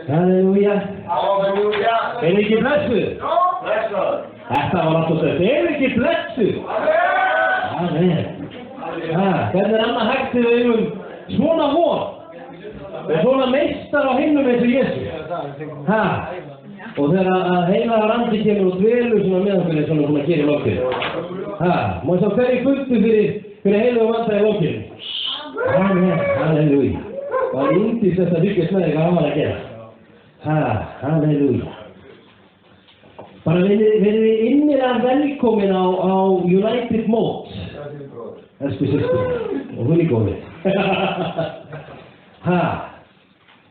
Halleluja. Er ekki blessuð? Þetta var alltaf þetta. Er ekki blessuð? Amen. Hvernig annað hægt við eigum svona von og svona meistar á himnum eins og Jesús. Og þegar að heilagur andi kemur og dvelur svona með okkur eins og hann er búinn að gera í lokin. Má sjá hverju fundu fyrir heilagur anda í lokin. Amen. Halleluja. Það var yndislegt að fylgjast með hvað hann var að gera. Halleluja. Bara verið innilega velkomin á United Mode. Elsku systur. Og hún í góði.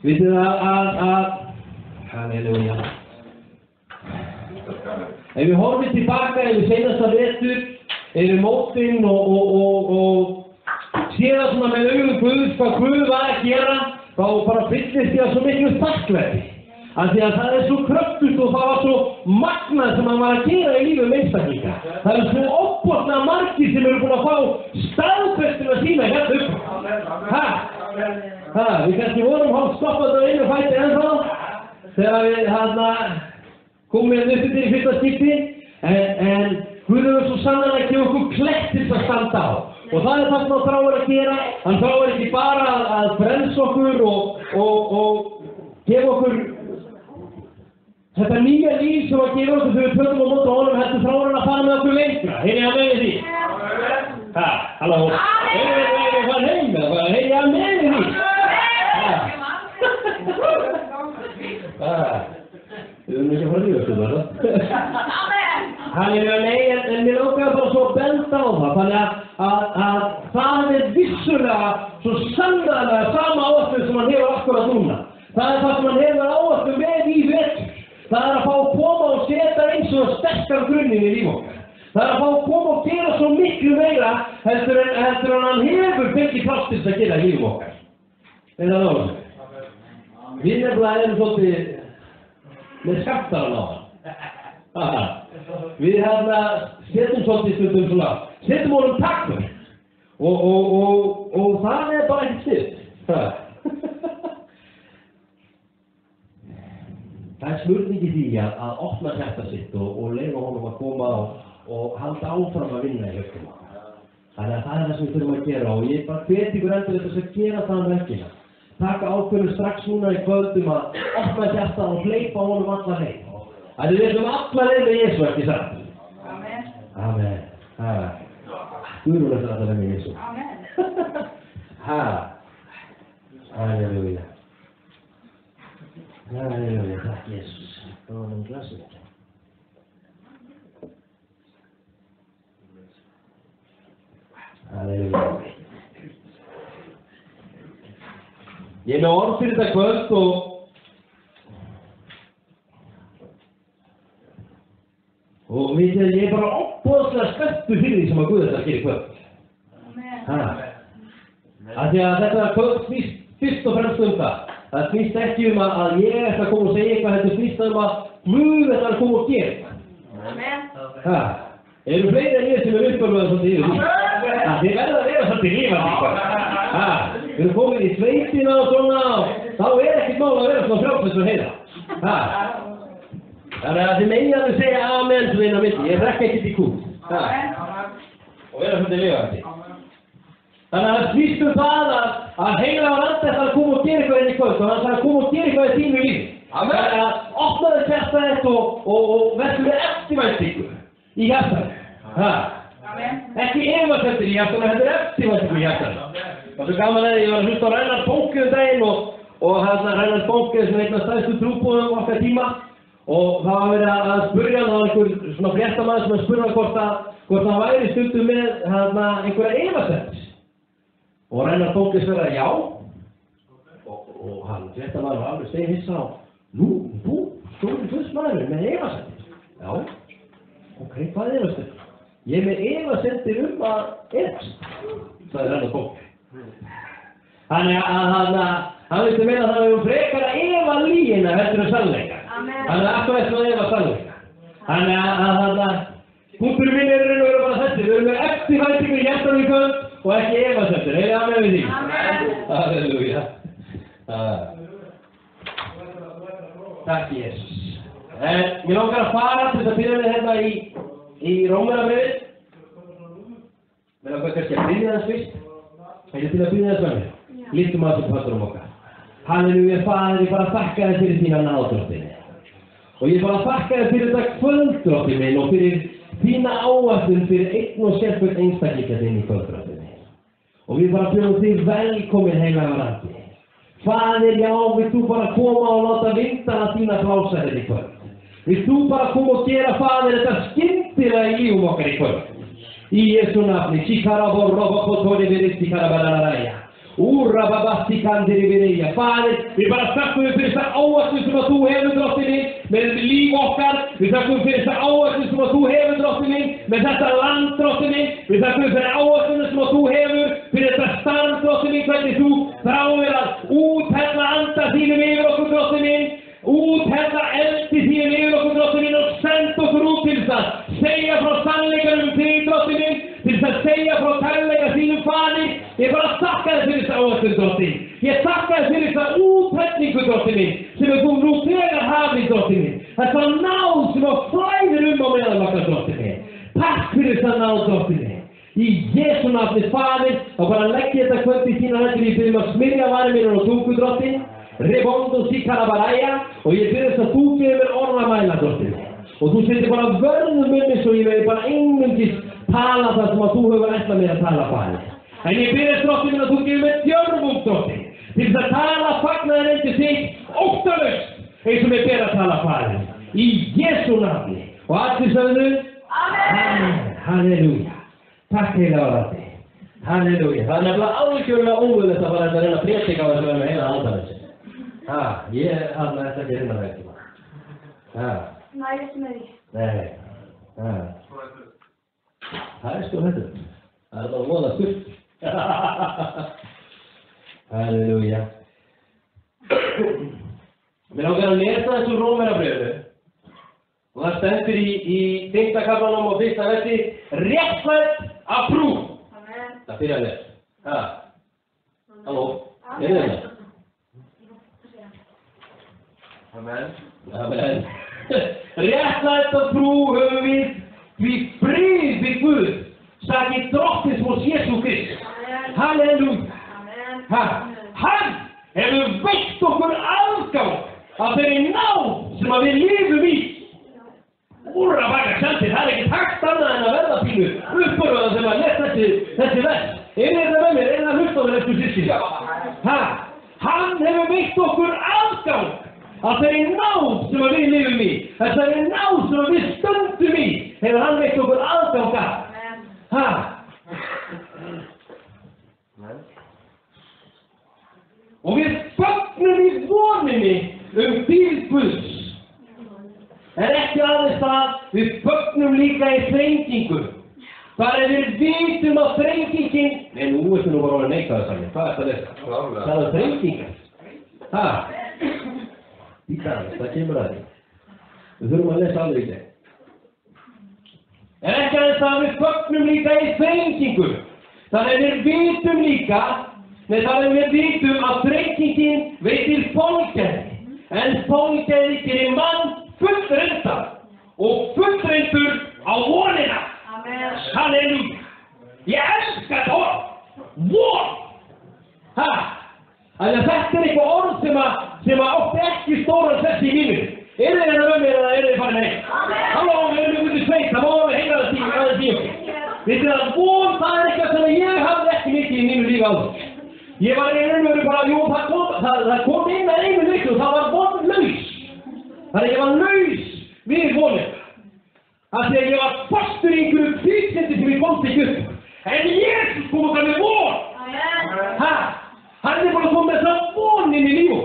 Vitið að halleluja. Ef við horfum tilbaka yfir seinasta vetur, yfir mótin og séða svona með augum Guðs hvað Guð var að gera, þá bara fyllist ég af svo miklu þakklæti. Af því að það svo kröftult og það var svo magnað sem hann var að gera í lífum einstaklinga. Það svo óbotnlega margir sem eru búin að fá staðfestuna sína hérna upp. Við kannski vorum hálf stoppað á einu fæti ennþá þegar við komum upp til í fyrsta skipti, en Guð hefur svo sannarlega gefið okkur klett til að standa á. Og það það sem hann þráir að gera. Hann þráir ekki bara að frelsa okkur og gefa okkur þetta nýja líf sem að gefa okkur þegar við tökum á móti honum, heldur þráir hann að fara með okkur lengra. Heyrðu að með því? Halló? Heyrðu að fara heim með það? Heyrðu að með því? Við erum ekki að fara að lífa þetta bara. Halleluja, nei, en mér langar bara svo að benda á það, þannig að það vissulega svo sannarlega sama áherslu sem hann hefur akkurat núna. Það það sem hann hefur áherslu með í vetur. Það að fá að koma og setja eins og sterkar grunnin í líf okkar. Það að fá að koma og gera svo miklu meira heldur en hann hefur fengið kraft til að gera í líf okkar. Er það náður? Við nefnilega erum svolítið með skaptaran á hann. Við setjum svolítið stundum svona, setjum honum takkur og það bara ekki styrt. Það spurning í því að opna hjarta sitt og leyfa honum að koma og halda áfram að vinna í höfnum. Þannig að það það sem við þurfum að gera og ég bara hvet ykkur endur þess að gera það verkina. Taka ákvörðu strax núna í kvöldum að opna hjarta og hleypa honum alla leið. Það við veitum alla leið með Jesú, ekki satt? Amen. Amen. Guðrún eftir alla leið með Jesú. Amen. Halleluja. Halleluja, takk Jesús. Það var hann glasið ekki. Halleluja. Ég með orð fyrir þetta kvöld og ég bara óbúðslega spenntur fyrir því sem að Guð þetta að gera í kvöld. Af því að þetta kvöld snýst fyrst og fremst það. Það snýst ekki að ég ætla að koma og segja eitthvað, þetta snýst að Guð ætla að koma og gera eitthvað. Eru fleiri en ég sem uppbörðað svolítið yfir því? Þið verða að vera svolítið lífandi. Við erum komin í sveitina og svona og þá ekkert mál að vera svona frjálslegs og heiða. Þannig að þið megið að segja amen svona inn á milli. Ég drekka ekkert í kút. Og vera svolítið lífandi. Þannig að það snýst það að heilagur andi ætlar að koma og gera eitthvað inn í kvöld og hann ætlar að koma og gera eitthvað í þínu lífi. Þannig að opnaðu hjarta þetta og verður með eftirvæntingu í hjartanu. Ekki efasemdir í hjartanu, þetta eftirvæntingu í hjartanu. Það svo gaman að ég var að hlusta á Reinhard Bonke daginn og Reinhard Bonke sem einn af stærstu trúboðum okkar tíma og það var verið að spurja hann á einhver svona fréttamaður sem að spurja hvort hann væri stundum með einhverja efasemdir. Og Reinhard Bonke svaraði já og hann fréttamaður var alveg steinhissa á þú stóri fullsmaður með efasemdir. Já, ok, hvað er efasemdir? Ég er með efasemdir að efast, sagði Reinhard Bonke. Þannig að hann vilti meina að það hefur frekar að efa lygina heldur en sannleika. Þannig að alltaf eftir að efa sannleika. Þannig að punkturinn minn er raun og veru bara þessi. Við erum með eftirvæntingu í hjartanum í kvöld og ekki efasemdir. Heyrðu amen við því. Amen. Halleluja. Takk Jesus. Mér langar að fara til að byrja með hérna í Rómverjabréfið. Mér langar kannski að byrja þess fyrst. Til að byrja þess með mér. Lítum að þessu pösturum okkar. Halleluja, Faðir, ég bara þakka þér fyrir þína náðdrottinn. Og ég bara þakka þér fyrir þetta kvöldrottinn minn og fyrir þína áætlun fyrir einn og sérstök einstaklinga þinn í kvöldrottinn. Og við bara bjóðum þig velkomin heilagur andi. Faðir, já, vilt þú bara koma og láta vindana þína blása þér í kvöld. Vilt þú bara koma og gera, Faðir, þetta skyndilega í lífum okkar í kvöld. Í Jesu nafni, Shikarabor, Robokotori, Viristi, Karabararaya. Úra, Babasti, Kandiri, Virija. Faðir, við bara þakkum fyrir þessa áætlun sem að þú hefur, drottinn minn, með líf okkar. Við þakkum fyrir þessa áætlun sem að þú hefur, drottinn minn, með þetta land, drottinn minn. Við þakkum fyrir áætlunum sem að þú hefur, fyrir þetta starf, drottinn minn, hvernig þú þráir að úthella anda þínum yfir okkur, drottinn minn. Úthella eldi þínum yfir okkur, drottinn minn, og send okkur út til þess að segja frá sannleikanum þig, drottinn minn, til þess að segja frá kærleika þínum, Faðir. Ég bara þakka þér fyrir þessa áætlun, drottinn. Ég þakka þér fyrir þessa úthellingu, drottinn minn, sem þú nú þegar hafið, drottinn minn. Þessa náð sem að flæðir á meðal okkar, drottinn minn. Takk fyrir þessa náð, drottinn minn. Í Jesu nafni, Faðir, þá bara legg ég þetta kvöld í þína hendur. Ég byrjum að smyrja varir mínar og tungu, drottinn. Rebondo Sikarabaraya, og ég byrjast að þú gefur mér orðamæla, drottinn. Og þú setur bara vörðum munni svo ég vegi bara einungis tala það sem að þú hefur ætlað mér að tala, Faðir. En ég byrjast, drottinn minn, að þú gefur mér djörfung, drottinn, til þess að tala fagnaðinn undir þig óttalaust, eins og mér ber að tala, Faðir. Í Jesu nafni. Og allir sögðu? Amen. Halleluja. Takk heilagur andi. Halleluja. Það nefnilega algjörlega ómögulegt að bara að reyna að prédika á þessu með heila andanum. Ég hafði þetta ekki reyna það ekki. Nei, ekki með því. Nei. Það sko hættur. Það bara voða sturt. Halleluja. Mér langar að lesa þessu Rómverjabréfinu. Og það stendur í 5. kaflanum og 1. versi, réttlætt af trú. Amen. Það byrja að lesa. Halló, þið það? Amen. Amen. Réttlætt af trú höfum við því frið við Guð, sakið drottins hos Jesú Krist. Halleluja. Hann hefur veitt okkur aðgang af þeirri náð sem að við lifum í. Úrra baka sendir, það ekki takt annað en að verða pínu uppborðað sem að lesa þessi vers. Þetta með mér, það hlusta á mér eftir sýstin. Hann hefur veitt okkur aðgang af þeirri náð sem að við lifum í. Þessari náð sem að við stöndum í, hefur hann veitt okkur aðgang af. Og við fögnum í voninni dýrð Guðs. En ekki aðeins það, við fögnum líka í þrengingu. Þar við vitum að þrengingin... Nei, nú ertu nú bara að neika það saman. Hvað er það að lesa? Það er þrengingar. Það kemur að því. Við þurfum að lesa alveg í þetta. En ekki aðeins það, við fögnum líka í þrengingu. Þar við vitum líka... Nei, þar við vitum að þrengingin veitir fólkgæði. En fólkgæði gerir mann fullreynda og fullreyndur á vonina. Amen. Halleluja. Ég elska þetta orð. Von. Þetta er eitthvað orð sem að oft ekki stóran sess í lífinu. Þið hérna með mér eða þið farin heim? Amen. Halló, við erum út í sveit, það má alveg heyra aðeins í okkur. Vitið að von, það er eitthvað sem ég hafði ekki mikið í mínu lífi áður. Ég var einhverju bara, jú, það kom inn að einu viklu, það var vonlaus. Þannig ég var laus við vonið. Þannig að ég var fastur í einhverju kvíkmyndi sem ég komst ekki upp. En Jesús kom okkar með von. Hann er bara komið með það von inn í lífum.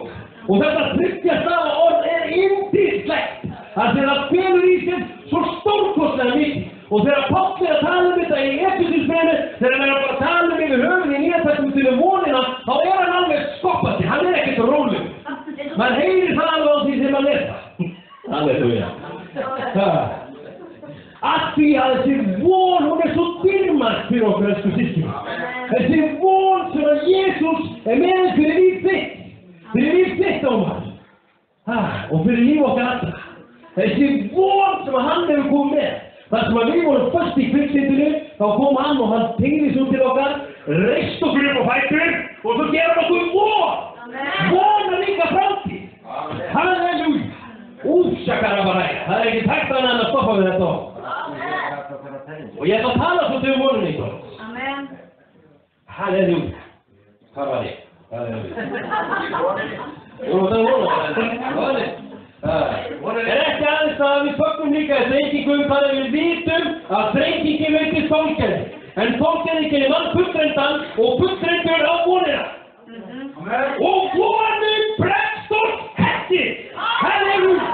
Og þetta þriggja orð er yndislegt. Þannig að það felur í sér svo stórkostlega mikið. Og þegar Páll er að tala þetta í Efesíusbréfinu, þegar hann er bara að tala yfir höfuðið í Nýja testamentinu vonina, þá er hann alveg skoppandi, hann er ekkert rólegur. Man heyrir það alveg á því sem hann lesa. Halleluja. Að því að þessi von, hún er svo dýrmætt fyrir okkur, elsku systkini. Þessi von sem að Jesús er með fyrir líf þitt. Fyrir líf þitt á maður. Og fyrir líf okkar allra. Þessi von sem hann hefur komið með. Þar sem við vorum föst í kviksyndinu, þá kom hann og hann tengði svo til okkar, reist okkur upp á fætur og svo gerum okkur von. Vona líka framtíð. Halleluja. Úfsakarabaræja. Það ekki takt að hann að stoppa við þetta. Og ég ætla að tala svo til vonum ykkur. Amen. Halleluja. Hvað var ég? Halleluja. Jú, það vonum. Ekki aðeins að við fögnum líka þrengingum þannig að við vitum að þrengingin veitist fólkjæði. En fólkjæðingin vann fullreindan og fullreindur á vonina. Og vonin bregst oss ekki. Halleluja.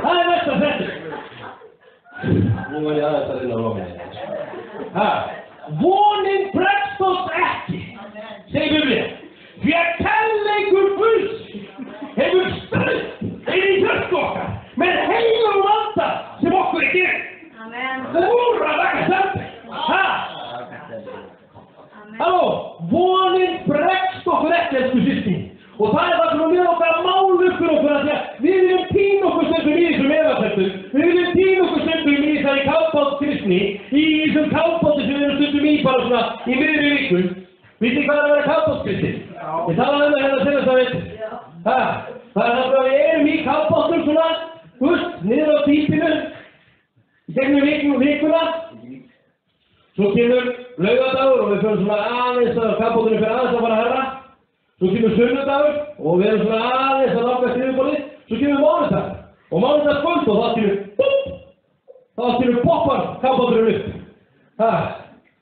Það næsta þetta. Nú var ég aðeins að reyna að lofa mér. Vonin bregst oss ekki, segir Biblían. Því að kærleikur Guðs hefur styrkt inn í hjörtu okkar með heilum anda sem okkur er gefinn. Úrra vaka samt. Halló, vonin bregst okkur ekki, elsku systir. Og það er það sem við okkar að mála upp fyrir okkur að því að við viljum týna okkur stundum í þessum efasemdum. Við viljum týna okkur stundum í þessari kafbátskristni, í þessum kafbáti sem við erum stundum í bara svona í miðri vikum. Vitið þið hvað er að vera kafbátskristni? Ég talaði um það hérna senast að veit. Það er að við erum í kafbátum svona, niður á dýpinu, í gegnum vikuna. Svo kemur laugardagur og við fyrir svona aðeins að kafbátinu fyrir aðeins að fara að herra. Svo kemur sunnudagur og við erum svona aðeins að nálgast yfirborðið. Svo kemur mánudag og mánudagskvöld og þá kemur poppar kafbáturinn upp.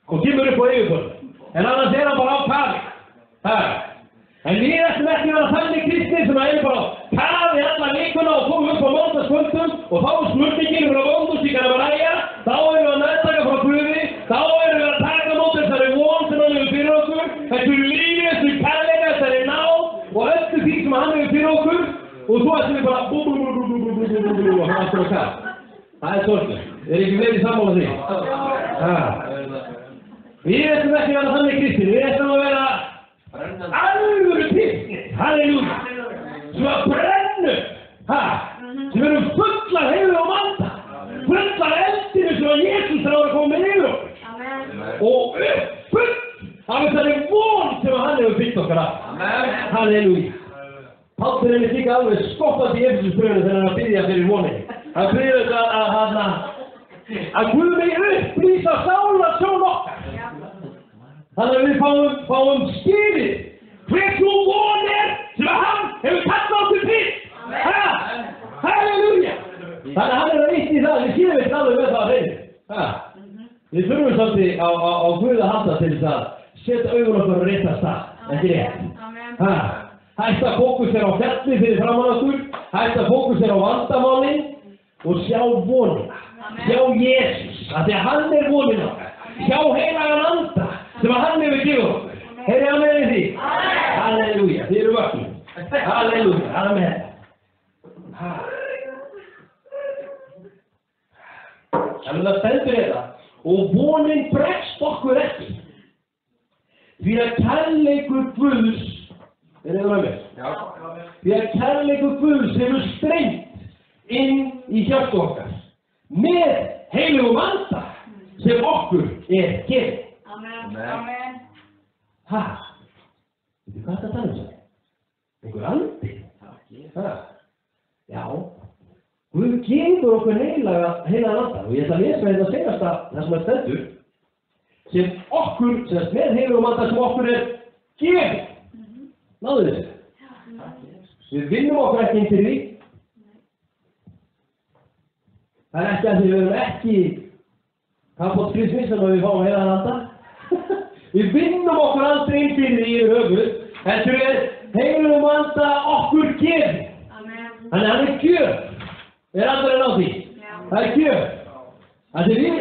Og kemur upp á yfirborðið. En annars er hann bara á kafi. En við ætlum ekki að vera þannig kristnir sem er bara á kafi alla vikuna og komum upp á mánudagskvöldum og þá er smurtingin frá vondusíkarabaræja. Þá erum við að meðtaka frá Guði. Þá erum við að taka mót þessari von sem hann hefur fyrir okkur. Þessu lífi, þessu kærleika, þessari náð og öllu því sem hann hefur fyrir okkur. Og svo ætlum við bara og hann aftur á kaf. Það er sorglega. Við erum ekki verið sammála því. Við ætlum ekki að vera þannig kristnir. Við ætlum að vera alvöru kristnir. Halleluja. Sem að brennu. Sem erum fullar heiður og manda. Fullar eldinu sem að Jesús þarf að koma með yfir okkur. Og uppfull af þessari von sem hann hefur byggt okkar af. Halleluja. Pálsson er líka alveg skottast í Efesusbröðinu þegar hann að biðja fyrir voninni. Hann biður að Guð megi upplýsa sálarsjón okkar. Þannig að við fáum skilið hver sú von er sem hann hefur kallað okkur til. Halleluja. Þannig að hann er að eitt í það, við séum ekki alveg með það að reyna. Við þurfum svolítið á Guð að halda til þess að setja augun okkur á rétta stað, ekki rétt. Hægt að fókusera á fjallið fyrir framan okkur, hægt að fókusera á vandamálin og sjá vonina, sjá Jesús, af því að hann er vonin okkar, sjá heilagan anda sem að hann hefur gefið okkur. Heyrðu hann með því? Halleluja, þið eru vaknir. Halleluja, amen. Þannig að stendur þetta og vonin bregst okkur ekki. Því að kærleikur Guðs, er það með mér? Já. Því að kærleikur Guðs hefur strengt inn í hjörtu okkar með heilugum anda sem okkur er gefið. Amen. Veitu hvað þetta er það? Einhver andi? Já. Guð gefur okkur heilagan anda og ég ætla að lesa þetta senasta það sem er stendur sem okkur, sem með heilugum anda sem okkur er gefið. Náðu þessu. Við vinnum okkur ekki inn til því. Það er ekki að því við erum ekki kafbátskristni sem við fáum heilagan anda. Við vinnum okkur aldrei inn til því yfir höfuð. Þetta er heilugum anda okkur gefið. Þannig að hann er gjöf. Við erum aldrei að ná því. Það er gjöf. Þannig við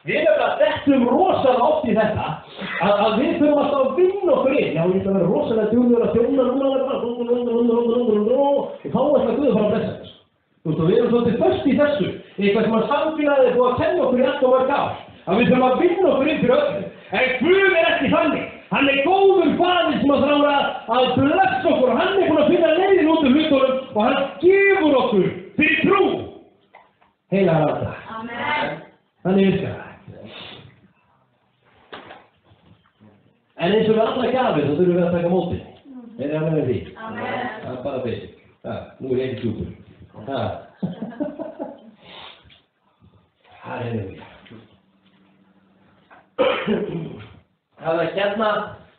nefnilega dettum rosalega oft í þetta að við þurfum alltaf að vinna okkur inn. Já, ég ætla að vera rosalega duglegur að þjóna núna og þá ætla Guð að fara að blessa þess. Þú veist, og við erum svolítið föst í þessu. Eitthvað sem að samfélagið er búið að kenna okkur í allt og mörg ár. Að við þurfum að vinna okkur inn fyrir öllu. En Guð er ekki þannig. Hann er góður faðir sem að þrára að blessa okkur og hann er búinn að finna leiðir og hann gefur okkur fyrir trú heilagan anda. Amen. Þannig virkar það. En eins og við allar gjafir, þá þurfum við að taka móti. Er það með því? Amen. Það er bara basic. Nú er ég ekki djúpur. Halleluja. Það er hérna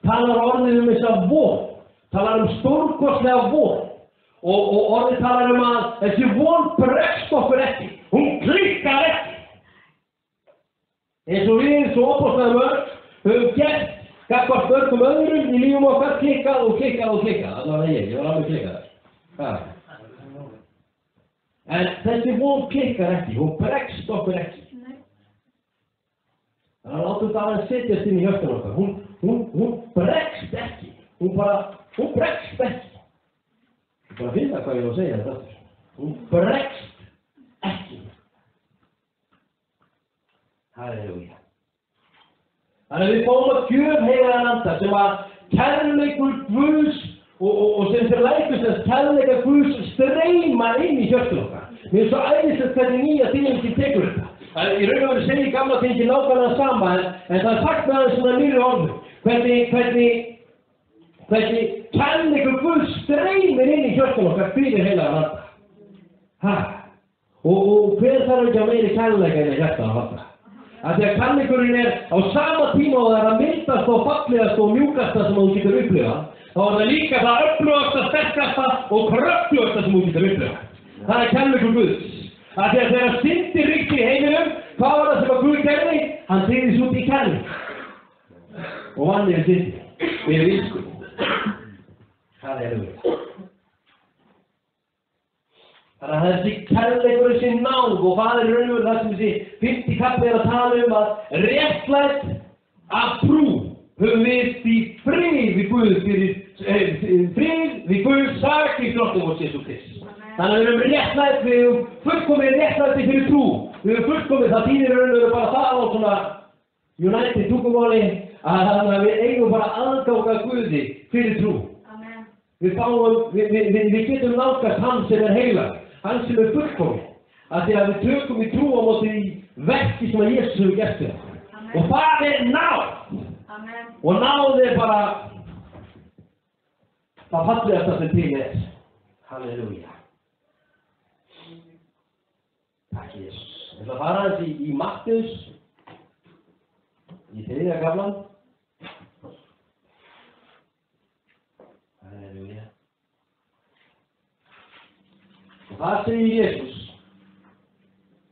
talar orðið þessa von. Talar stórkostlega von. Og orðið talar að þessi von bregst okkur ekki. Hún klikkar ekki. Eins og við svo opaslega mörg höfum gert gagnvart mörgum öðrum í lífum okkar klikkað og klikkað og klikkað. Það var ég var alveg klikkað. En þessi von klikkar ekki, hún bregst okkur ekki. Þannig að látum það að setjast inn í hjörtan okkar. Hún bregst ekki. Hún bregst ekki. Ég bara finna hvað ég var að segja þetta. Hún bregst ekki. Halleluja. Þannig að við fáum að gjöf heilagan anda sem að kærleikur Guðs og sem þeir lækur þess kærleika Guðs streyma inn í hjörtan okkar. Mér er svo æðislegt hvernig nýja þýðingin tekur þetta. Í raun og veru segir gamla þýðingin nákvæmlega sama en það er sagt með aðeins svona nýri orðum. Hvernig kærleikur Guðs streymir inn í hjörtan okkar fyrir heilagan anda. Og hver þarf ekki að meiri kærleika inn í hjörtan okkar? Af því að kærleikurinn á sama tíma og það að mildast og fallegast og mjúkasta sem þú getur upplifað, þá það líka það öflugasta, sterkasta og kröftugasta sem þú getur upplifað. Það kærleikur Guðs. Af því að þegar syndir ríkti í heiminum, hvað var það sem að Guð gerði? Hann tegðist út í kærleik. Og vann yfir syndir. Yfir ískum. Halleluja. Þannig að þessi kærleikur þessi náð og það raunverulega það sem þessi 50 kafli að tala að réttlætt af trú höfum við í frið við Guð frið við Guð sakir drottning og Jesú Krist. Þannig að við höfum réttlætt, við höfum fullkomið réttlætti fyrir trú. Við höfum fullkomið, það þýðir raunverulega bara það á svona United tungumáli að við eigum bara aðgang að Guði fyrir trú. Amen. Við getum nálgast hann sem heilag. Hann sem fullkomið, að því að við tökum í trú á móti í verki sem að Jesús hefur gert fyrir okkur. Og það náð. Amen. Og náð bara það fallegasta sem til Halleluja. Takk Jesús. Ég ætla að fara aðeins í Mattheus, í 3. kaflan. Halleluja. Og það segir Jesús,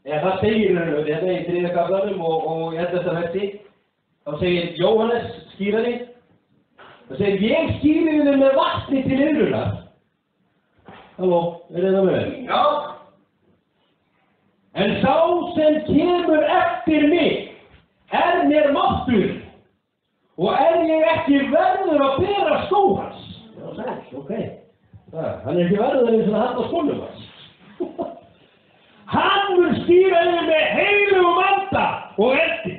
eða það segir raunverulega, þetta í 3. kaflanum og í 11. versi, þá segir Jóhannes skýrari, það segir ég skýri þið með vatni til iðrunar. Halló, það með? Já. En sá sem kemur eftir mig mér máttur og ég ekki verður að bera skó hans. Já, sæl, ok. Hann ekki verður eins og að halda skónum hans. Hann mun stýra þig með heilugum anda og eldi.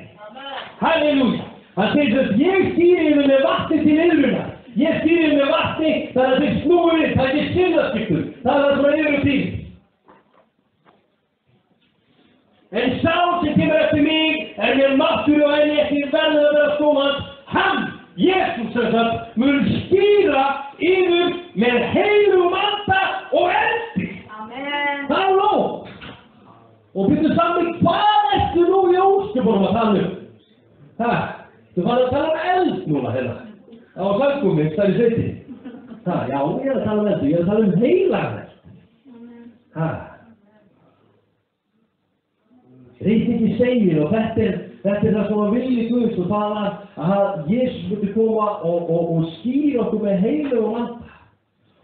Halleluja. Hann segir þess að ég stýri þig með vatni til iðrunar. Ég stýri þig með vatni þar að þið snúið, það ekki sinnaskiptur. Það það sem að yfir til. En sá sem kemur eftir mig mér máttur og ekki verður að vera skó hans. Hann, Jesús sem sagt, mun stýra yfir með heilugum anda og eldi. Amen. Það nóg. Og byrju saman, hvað ertu nú í ósköpunum að tala Þú fann að tala eld núna hérna. Það var samkomið, það í sveiti. Já, ég að tala eld, ég að tala heilagan eld. Reytingi segir og þetta er það sem að vilji Guðs og það að Jesús myndi koma og skýra okkur með heilugum anda.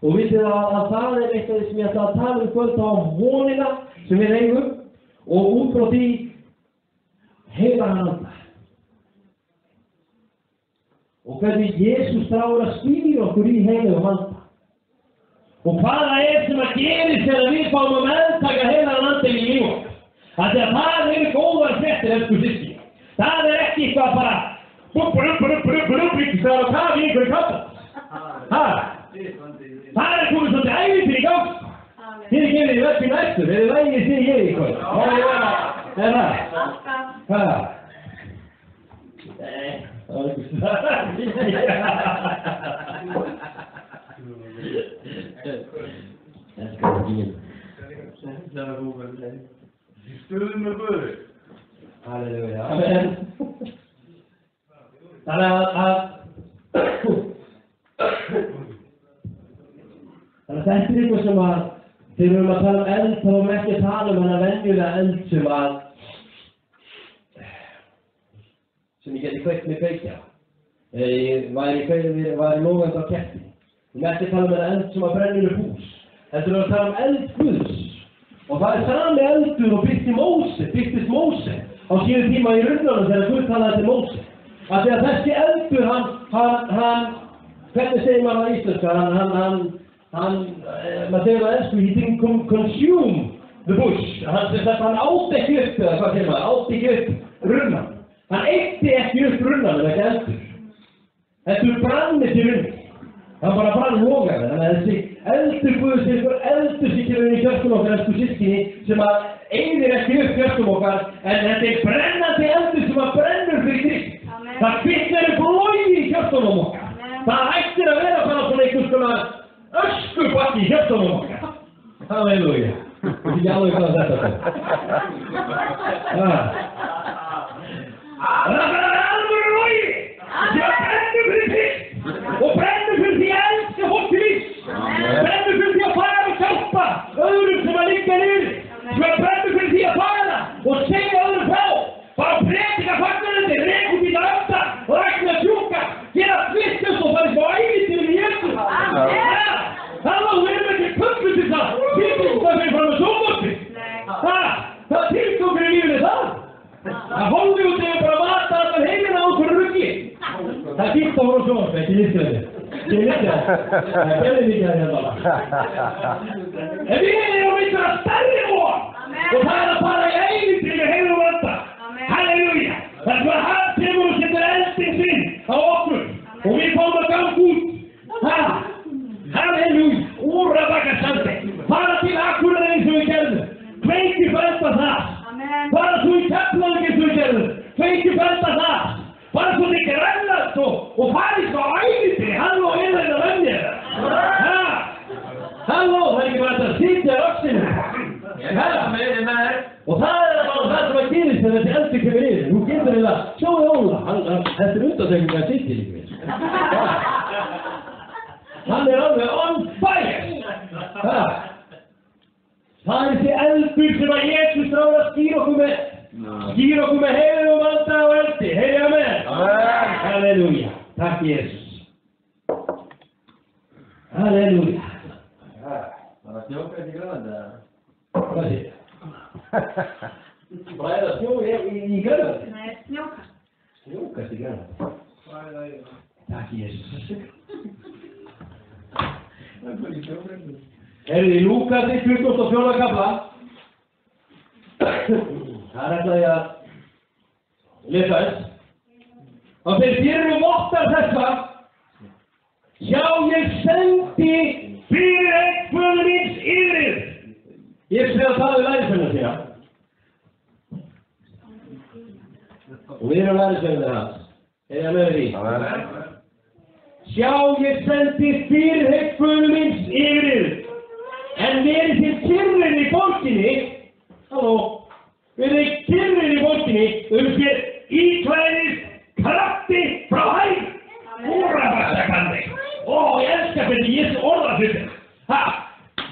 Og vitið að það eitt af því sem ég ætla að tala kvöld á vonina sem við eigum og út frá því heilagan anda. Og hvernig Jesús þráir að stýra okkur í heilugum anda. Og hvað það sem að gerist þegar við fáum að meðtaka heilagan anda í líf okkar. Það góðar fréttir, elsku systkini. Það ekki eitthvað bara það að kafa í einhverju kassa. Það komið svolítið ævintýri í gang. í vekkinu eftir, þið lægið því ég í kvöld. Er það? Hvað? Nei, það var ekki stað. Það skal ekki minn. Það var góðverðileg. Þið stuðum með Guði. Halleluja. Amen. Þannig að þetta eitthvað sem að þegar við erum að tala eld, þá erum við ekki að tala þennan venjulega eld sem ég geti kveikt með kveikja. Ég var í logandi á ketti. Við erum ekki að tala þennan eld sem að brennur upp hús. Þetta er að tala eld Guðs. Og það sami eldur og byrtist Móse á síðan tíma í runnunum þegar Guð talaði til Móse. Af því að þessi eldur, hvernig segir maður á íslenska, maður segir á ensku, he didn't consume the bush. Hann átti ekki upp, eða hvað segir maður, átti ekki upp runnan. Hann eitti ekki upp runnan, en ekki eldur. Þetta brann til runni. Hann bara brann logaði, þannig að þessi eldur Guðs er einhver eldur sem kemur inn í hjörtum okkar, elsku systkini, sem að eyðir ekki upp hjörtum okkar, en þetta er brennandi eldur sem að brennur fyrir Krist. Það kviknar upp logi í hjörtunum okkar. Það hættir að vera bara svona einhvers konar öskubakki í hjörtunum okkar. Halleluja. Ég veit ekki alveg hvað þetta er. Það er alveg logi. Það brennur fyrir Krist. Og brennur fyrir því að elska fólk til Krist. Brennur fyrir því að fara og hjálpa öðrum sem að liggja niður. Brennur fyrir því að fara og segja öðrum frá. Bara predika fagnarandi, reka út í það öfta og rækna sjúka, gera tvistust og fara svo ævintýrum í Jesús. Halló, við erum ekki pömpur til það. Tilgangurinn fyrir fram með sjónvarpi. Það tilgangurinn í lífinu það. Það Hollywood er bara að mata allan heiminn á okkur ruggi. Það er fínt að voru sjónvarpi, ekki lífstöði. Ég veit það. Það gerði mikið það hérna. En við erum einhverja stærri vor og það er að fara í ævintýrum heiminn og vanda. Halleluja! Það er bara hann kemur og setur eldin sinn á okkur og við fáum að ganga út. Halleluja! Úra baka sandi. Fara til Akureyri eins og við gerðum. Kveiki fælda það. Fara svo í Keflavík eins og við gerðum. Kveiki fælda það. Fara svo til Grænland og fara svo ævintýri. Halló, er þetta venjir? Halló, það er ekki bara að sitja á öxinu. Og það er bara það sem að gerist þegar þessi eldur kemur yfir. Nú getur við að sjóðu Óla. Þetta er undantekning að sitja líka við. Hann er alveg on fire. Það er þessi eldur sem að Jesús ráði að skýra okkur með. Skýra okkur með heiðu og valda og eldi. Heiðu amen. Halleluja. Takk Jesús. Halleluja. Var það snjókast í Grænlandi? Hvað sé? Bara er það snjó í Grænlandi? Nei, snjókast. Snjókast í Grænlandi? Takk Jesús. Herði, í Lúkasi 24. kafla. Það ætla ég að lesa þess. Og þeir fyrir vottar þessa. Sjá, ég sendi fyrir einhverjum míns yfir. Ég sé að tala við lærisveinarnir sína. Og við erum lærisveinarnir hans. Er það með því? Sjá, ég sendi fyrirheit föður míns yfir. En verið þið kyrrir í borginni. Halló. Verið kyrrir í borginni. Þér íklæðist krafti frá hæð. Úrabasakandi. Ó, ég elskar hvernig ég orða fyrir.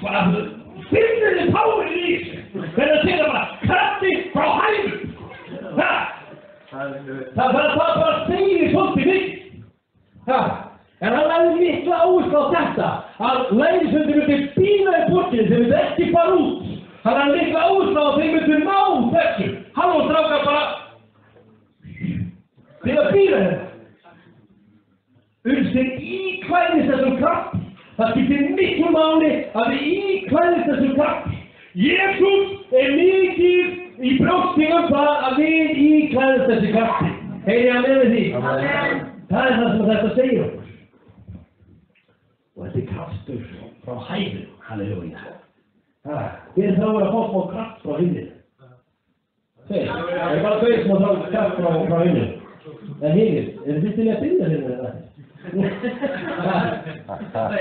Bara finnir þið párin í þessu. Hvernig að segja bara krafti frá hæðum. Það bara segir svolítið mikið. En hann lagði mikla áherslu á þetta. Að lærisveinarnir myndu bíða í borginni, þeir myndu ekki fara út. Hann lagði mikla áherslu á að þeir myndu ná þessu. Halló strákar bara. Til að bíða hérna. Þeir íklæðist þessum krafti. Það skiptir miklu máli að við íklæðist þessum krafti. Jesús er mikið í brjósti það að við íklæðist þessi krafti. Heyri hann með því? Amen. Það er það sem þetta segir okkur. Og þetta er kraftur frá hæðum. Halleluja. Hver þráir að fá smá kraft frá himni? Tveir. Það bara tveir sem að þrá kraft frá himni. En hinir, þið til að byrja hérna þetta?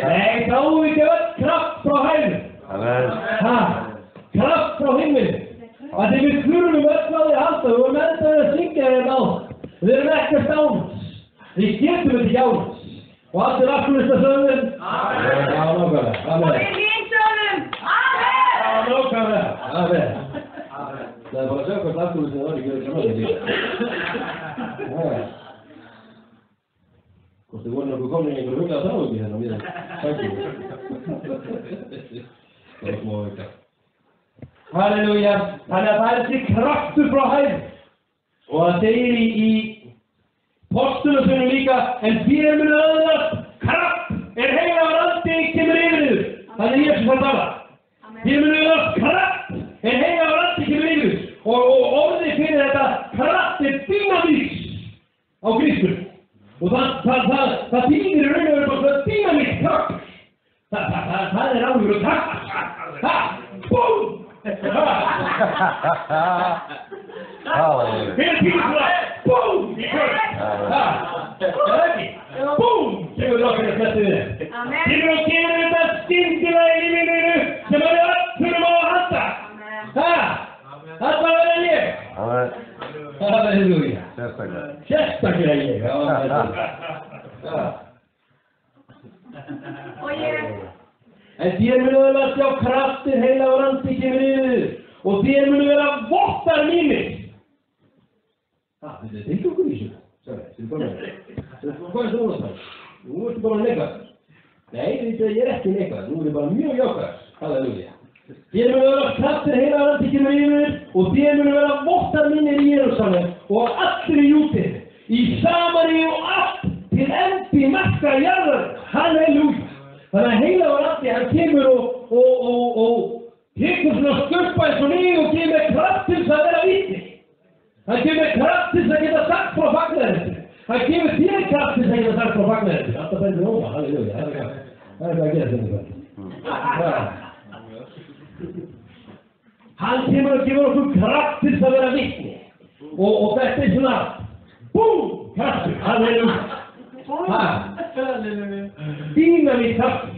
Nei, þráum ekki öll kraft frá himni. Kraft frá himni. Að við þurfum öll á því að halda, við vorum ennþá að syngja hérna á. Við erum ekkert ánums. Við getum þetta ekki ánums. Og allir afturlista sögum. Amen. Já, nákvæmlega. Amen. Og við sögum. Amen. Já, nákvæmlega. Amen. Það bara að sjá hvort afturlista það ekki verið svona ekki. Hvort þið voru nokkuð komin í einhverju huglega þráðum hérna við sækjum. Það var smá auka. Halleluja. Þannig að það þessi kraftur frá hæð. Og það segir í postulunum líka, en þér munu öðlast kraft heilagur andi kemur yfir yður. Þannig Jesús að tala. Þér munu öðlast kraft heilagur andi kemur yfir yður. Og orðið fyrir þetta kraft dynamís á grísku. Og það þýðir í raun og veru bara dynamís kraft. Það alveg kraft. Búm! Fyrir tíma, búm! Búm! Kemur okkur að slættu þér. Kemur og kemur þetta skyndilega í lífinu sem við öll þurfum á að halda. Það var það ég. Halleluja. Sérstaklega ég. Og ég. En þér munu vel að sjá kraftir heilagur andi kemur yfir og þér munu vera vottar mínir. Þetta er okkur í þessu. Hvað er það ónast? Nú ertu bara neikvæð. Nei, ég ekki neikvæð. Nú er bara mjög jákvæð. Halleluja. Þér munu vera kraftir heilagur andi kemur yfir og þér munu vera vottar mínir í Jerúsalem og allir í Júdíu, í Samaríu og allt til endi marka jarðar. Halleluja. Þannig að heilagur andi, hann kemur og tekur svona skuppa eins og mig og gefur kraft til þess að vera vitni. Hann gefur kraft til þess að geta sagt frá fagnaðarins. Hann gefur þér kraft til þess að geta sagt frá fagnaðarins. Alltaf bæði nóga, halleluja, það er hvað að gera þetta. Hann kemur og gefur okkur kraft til þess að vera vitni. Og þetta er svona, búm, kraftur, halleluja. Dynamít kraftur.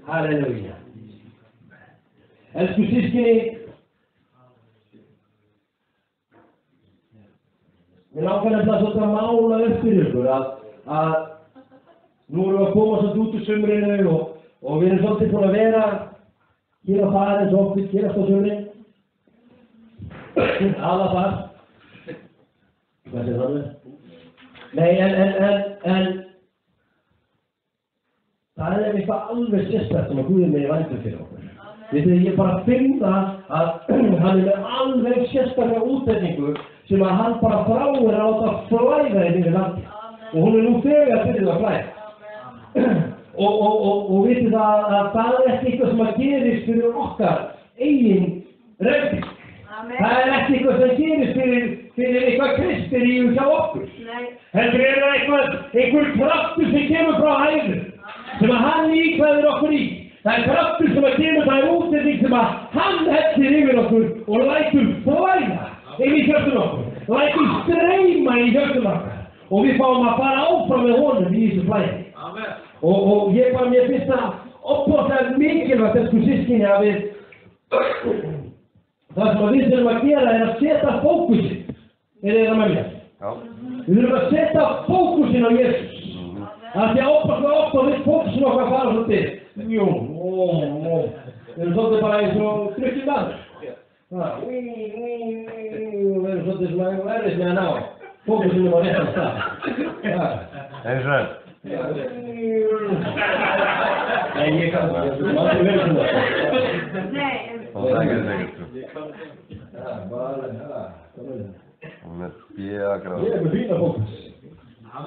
Halleluja. Elsku systkini, mér langar nefnilega svolítið að mála upp fyrir ykkur að nú erum við að koma svolítið út úr sumrinu og við erum svolítið búin að vera hér og þar eins og okkur gerast á sumrin. Alla þar. Hvað segir það með? Nei, en það er eitthvað alveg sérstakt sem að Guð er með í vændum fyrir okkur. Vitið þið, ég bara finna að hann er með alveg sérstaklega útsetningu sem að hann bara þráir að láta flæða í yfir landi. Og hún er nú þegar byrjuð að flæða. Og vitið það að það er ekki eitthvað sem að gerist fyrir okkar eigin reynding. Það er ekki eitthvað sem gerist fyrir eitthvað kristiríu hjá okkur. Heldur er það einhver kraftur sem kemur frá hæðu, sem að hann íkvæður okkur í. Það er kraftur sem að kemur, það er útsetning sem að hann hellir yfir okkur og lætur flæða inn í hjörtum okkur. Lætur streyma í hjörtum okkar. Og við fáum að fara áfram með honum í þessu flæði. Og ég bara, mér finnst það opbóðslega mikilvægt þessu systkini að við það sem við þurfum að gera er að setja fókusinn. Er það með mér? Já. Við þurfum að setja fókusinn á Jesús. Það sé opbóðslega oft og við fókusinn okkar að fara svolítið. Við erum svolítið bara eins og drukkið maður. Við erum svolítið svona erfitt með að ná fókusinnum á réttan stað. Eins og enn. Nei, ég kann það. Ég er aldrei verið svona. Nei. Það er ekki. Hún er bjögráð. Ég er með fína fókus.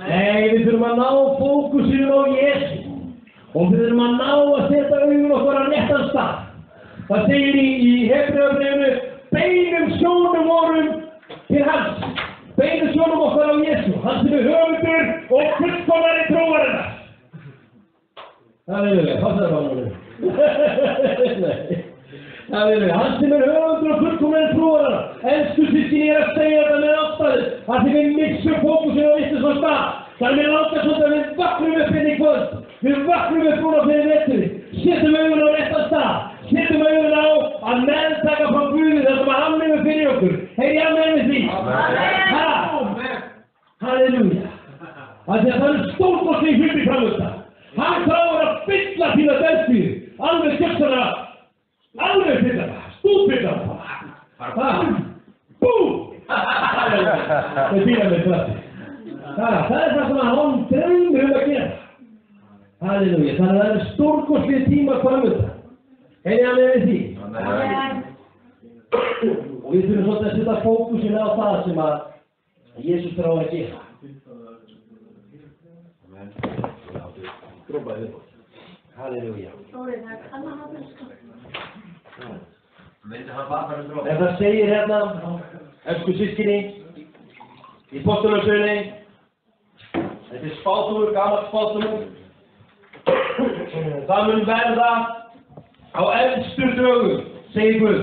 Nei, við þurfum að ná fókusinu á Jesú. Og við þurfum að ná að setja augun okkar á réttan stað. Það segir í Hebreabréfinu, beinum sjónum vorum til hans. Beinum sjónum okkar á Jesú, hann sem er höfundur og fullkomnari trúarinnar. Halleluja, passaðu bara núna. Nei. Hann sem höfundur og fullkomnir trúarar. Elsku systkini, ég að segja þetta með ástæðu. Að þið við missum fókusinn á vissu svo stað. Það mér langar svona að við vaknum upp inn í kvöld. Við vaknum upp núna fyrir vetturi. Setjum augun á réttan stað. Setjum augun á að meðtaka frá Guði það sem hann hefur fyrir okkur. Heyri ég með því? Amen. Halleluja. Það er stórkostleg hluti framöndan. Hann þráir að fylla þína delfíu. Alveg skjöpsana. Alveg fylla það. Stúpilla það. Búm! Það býra með krafti. Það er það sem hann dreymir að gera. Halleluja. Þannig að það er stórkostleg tíma framöndan. Heyri ég með því? Amen. Og við þurfum svolítið að setja fókusin á það sem að Jesús þrá að gera. Grópaði við. Halleluja. En það segir hérna, elsku systkini, í Postulunarssögunni, þetta er spádómur, gamall spádómur, það mun verða á elstu dögum, segir Guð.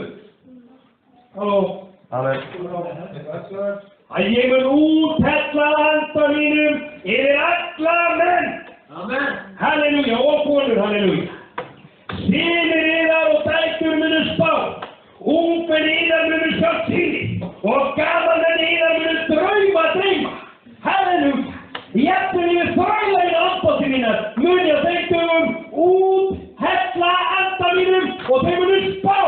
Halló. Amen. Að ég mun úthella anda mínum yfir alla menn. Amen. Halleluja, og konur, halleluja. Synir yðar og dætur munu spá, ungmenn yðar munu sjá tíli, og gamalmenn yðar munu dreyma. Halleluja. Jafnvel yfir þrælægina andbóti mínar mun ég á þeim dögum úthella anda mínum og þeim munu spá.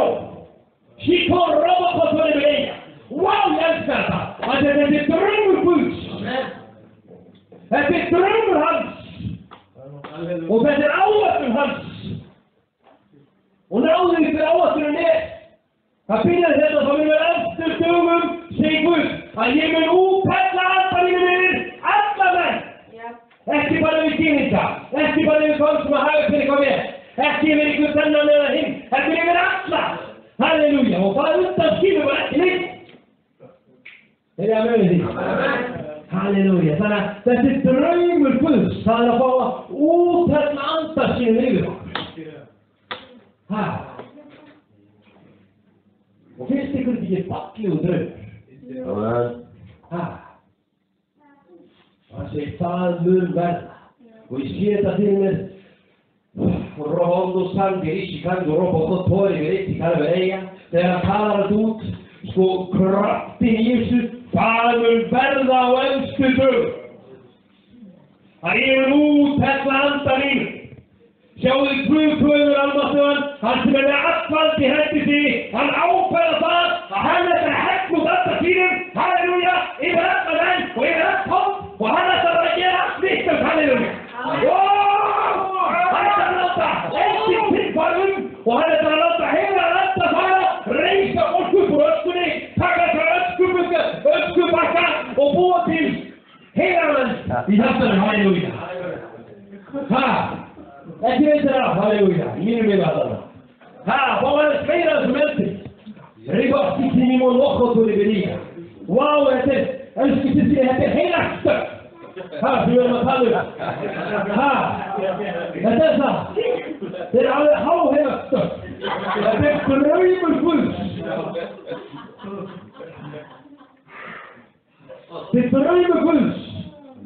Síkon robotkostunni með eiga. Vá, ég elskar þetta. Að þetta er draumur Guðs. Þetta er draumur hans. Og þetta er áætlun hans. Og náðu ykkur áætlunin er. Það byrjar þetta þá mun við eftir dögum, segir Guð, að ég mun úthella anda mínum yfir alla menn. Ekki bara við kynninga. Ekki bara við kom sem að hafa fyrir eitthvað með. Ekki yfir ykkur þennan eða hinn. Ekki yfir alla. Halleluja, og það undan skilur var ekki neitt. Er ég að mögum því? Halleluja, þannig að þetta er draumur Guðs, það er að fá að úthella anda sínum yfir okkur. Og finnst ykkur ekki fallegu draumur? Það segir það mun verða. Og ég sé þetta fyrir mér. Robondo sangue risicando roboto tori veretti calvereia þegar talar þetta út sko kraftin í Jesú það mun verða á elstu dögum að ég mun úthella anda mínu sjáðu Guð almáttugan hann sem er með allt vald í hendi sig hann ákveða það að hann ætlar að hegna út anda sínum halleluja yfir alla menn og yfir allt fólk og hann ætlar að gera allt nýtt halleluja og hann ætlar að láta heila landa fara, reisa fólk upp úr öskunni, taka það öskubakka og búa til heilaland í hjartanum, halleluja. Ekki veit þér af, halleluja, í mínum yfir þarna. Þá var það sveira þessum eldri. Ribasti kynni og nokkotúri við líka. Vá, þetta er, elsku sýstir, þetta er heilagt stökk. Sem við erum að tala þetta er það. Þetta er alveg háheilagt stökk. Þetta er draumur Guðs. Þetta er draumur Guðs.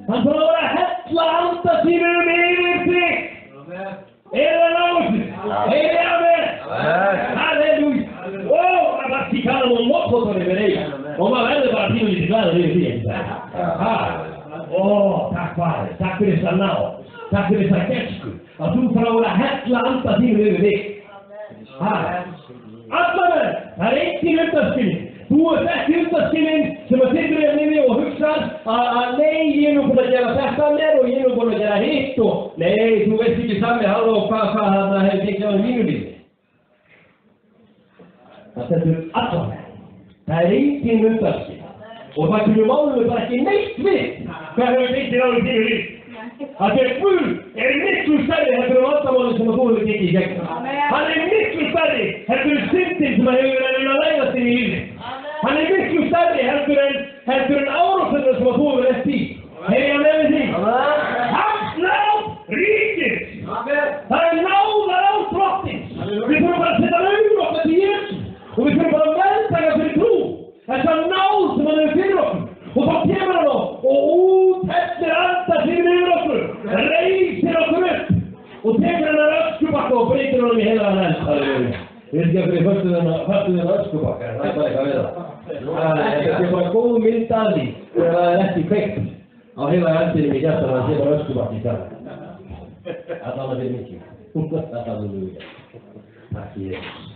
Hann þarf að hella anda sínum yfir þig. Er það náttúrulega? Heyri á mér? Halleluja. Það var síkana og nokkotúri við eiga. Og maður verður bara pínulítið glaður yfir því. Takk faðir, takk fyrir þessa ná, takk fyrir þessa gæsku, að þú þráir að hella anda þínu yfir þig. Allavega, það er eitt í undanskilin. Þú ert ekki undanskilin sem að sittur hérna inni og hugsar að nei, ég er nú búin að gera þetta mér og ég er nú búin að gera hitt og nei, þú veist ekki sami halló hvað það hefur tekið á mínu lífi. Það stendur allavega. Það er engin undanskilin. Og það kemur málum bara ekki neitt við hvað hefur veitir á þínu líf. Að þegar Guð er miklu stærri heldur en vandamálið sem að þú hefur tekið í gegn. Hann er miklu stærri heldur en syndin sem að hefur verið að læðast þín í lífi. Hann er miklu stærri heldur en árásirnar sem að þú hefur lent í. Heyri ég með því? Hans náð ríkir. Það er náðar á drottni. hennar öskubakka og breytir honum í heilagan eld. Halleluja. Ég veit ekki af hverju föstuðin öskubakka, það bara eitthvað við það. Þetta bara góð mynd að því, þegar það ekki kveikt á heilaga eldinum í hjartanu að það bara öskubakki í garðinum. Það fyrir mikið. Halleluja. Takk Jesús.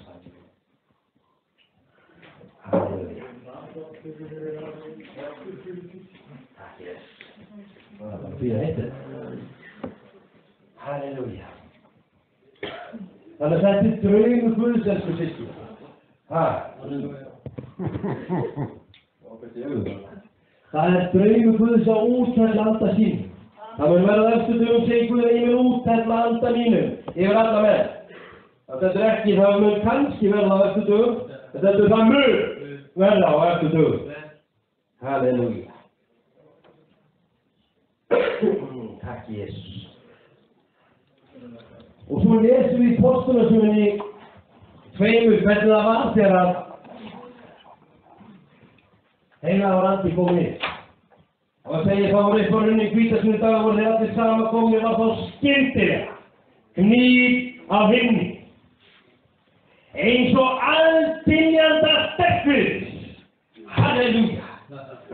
Halleluja. Takk Jesús. Það bara fyrir heitir. Halleluja. Þannig að þetta draumur Guðs, elsku systkini. Það draumur Guðs að úthella anda sínum. Það mun verða eftir dögum segir Guð að ég mun úthella anda mínum yfir alla menn. Þetta ekki, það mun kannski verða á eftir dögum, en þetta það mun verða á eftir dögum. Halleluja. Takk Jesús. Og svo lesum við í Póstulasögunni 2 hvernig það var þegar heilagur andi kom inn. Og það segir þá voru upp á runni hvítasunnudag voru þeir allir saman komnir var þá skyndilega gnýr af himni. Eins og alltinjanda sterkviðs. Halleluja.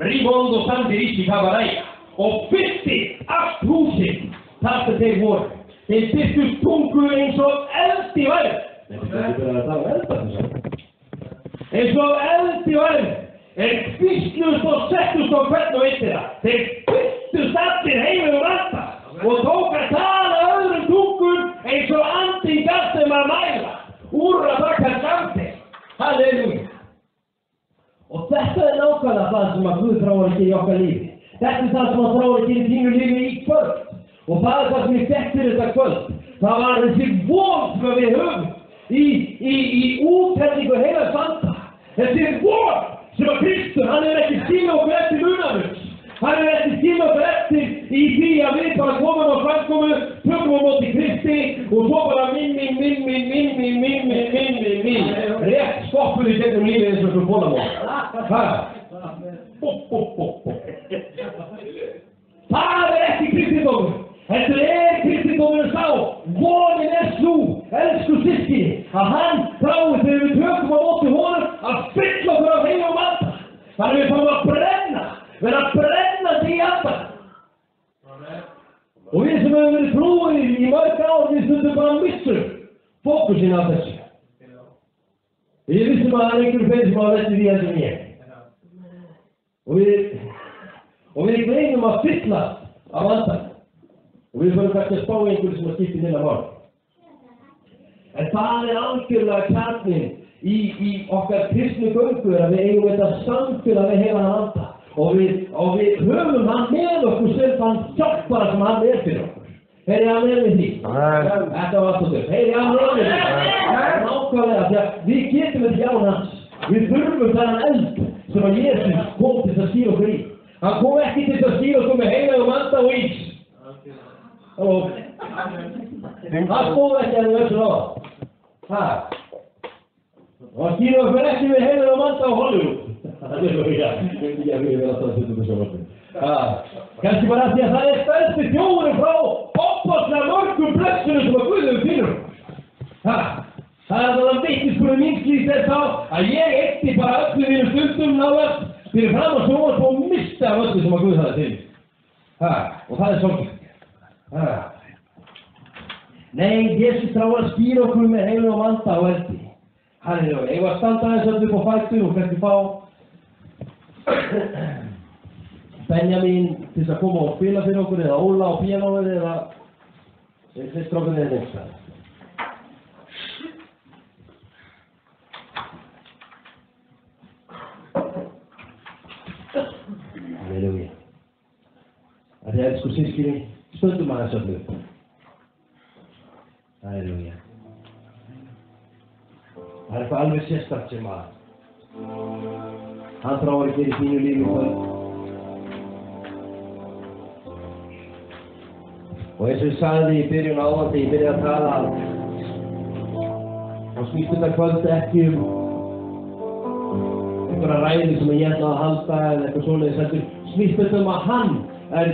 Rímond og Sandi Rísi Kabaræja og fyllti allt húsið þar sem þeir voru. Þeir byrtust tungu eins og eld í væri. Þetta er ekki verið að tala elda þess að. Eins og eld í væri. Þeir hvíslust og settust á hvern og einn þeirra. Þeir fylltust allir heimur anda og tók að tala öðrum tungum eins og andinn gaf þeim að mæla. Úrra bakkar samteg. Halleluja. Og þetta er nákvæmlega það sem að Guð þráir að gera í okkar lífi. Þetta er það sem að þráir að gera í þínu lífi í kvöld. Og það er það sem ég fekk fyrir þetta kvöld. Það var þessi von sem við höfum í úthellingu heilags anda. Þessi von sem að Kristur, hann ekki skilja okkur eftir munarins. Hann ekki skilja okkur eftir í því að við bara komum á framkomu, tökum á móti Kristi og svo bara minn. Rétt stoppur í gegnum lífið eins og svo bólamóð. Það ekki kristindómur. Þetta kristindómurinn sá. Vonin sú, elsku systkini, að hann þráir þegar við tökum á móti honum að fylla okkur af heilum anda. Þannig við fáum að brenna, vera brennandi í andan. Og við sem hefum verið trúið í mörg ár, við stundum bara missum fókusinn af þessu. Við vissum að það einhverjum fyrir sem hafa vettið í þessum ég. Og við gleymum að fylla af andan. Og við fyrir kannski að spá einhverju sem að skipta inn að morgun. En það algjörlega kjarninn í okkar kristnu göngu að við eigum þetta samfélag við heilagan anda. Og við höfum hann með okkur sem þann hjálpara sem hann fyrir okkur. Heyri hann með því? Þetta var alltaf þau. Heyri hann með því? Nákvæmlega, því að við getum þetta hjá hans. Við þurfum þennan eld sem að Jesús kom til að stýra okkur í. Hann kom ekki til að stýra okkur með heilagum anda og ís. Halló. Það stóð ekki að við össur á það. Og hann stýra okkur ekki með heilagum anda og Hollywood. Það svo ekki að við verðum alltaf að stundum þessu vörðum. Kannski bara því að það stærsti þjóðurinn frá opaslega mörgum blessunum sem að Guð finnur. Það það vitnisburður míns lífs þá að ég eitti bara öllu mínum stundum nálægt fyrir fram að sjónvarp og mista af öllu sem að Guð hafði til. Og það sorglega. Nei, Jesús þráir að stýra okkur með heilagum anda og eldi. Halleluja. Ég var að standa aðeins öllu upp á fætur og kannski fá Benjamin til að koma og spila fyrir okkur eða Óla á píanóið eða strákunni eða einhverstað. Halleluja. Það elsku systkini, stöndum aðeins öllu upp. Halleluja. Það eitthvað alveg sérstakt sem að hann þráir að gera í þínu lífi kvöld. Og eins og ég sagði í byrjun áðan þegar ég byrjaði að tala þá snýst þetta kvöld ekki einhverja ræðu sem ég ætla að halda eða eitthvað svoleiðis, heldur snýst þetta að hann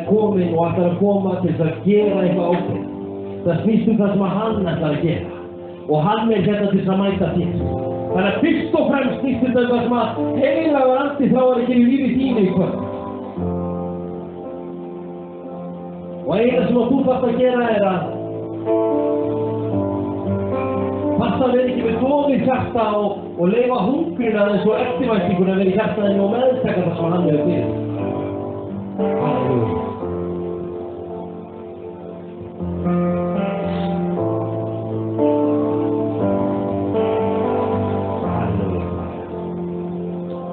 kominn og ætlar að koma til að gera eitthvað ákveð. það snýst það sem hann ætlar að gera. Og hann hérna til að mæta þér. Þannig að fyrst og fremst snýst það sem að heilagur andi þráir að gera í lífi þínu í kvöld. Og eina sem þú þarft að gera að passa að vera ekki með dofið hjarta og leyfa hungrina eins og eftirvæntinguna vera í hjartaðinu og meðtaka það sem hann hefur fyrir. Halleluja.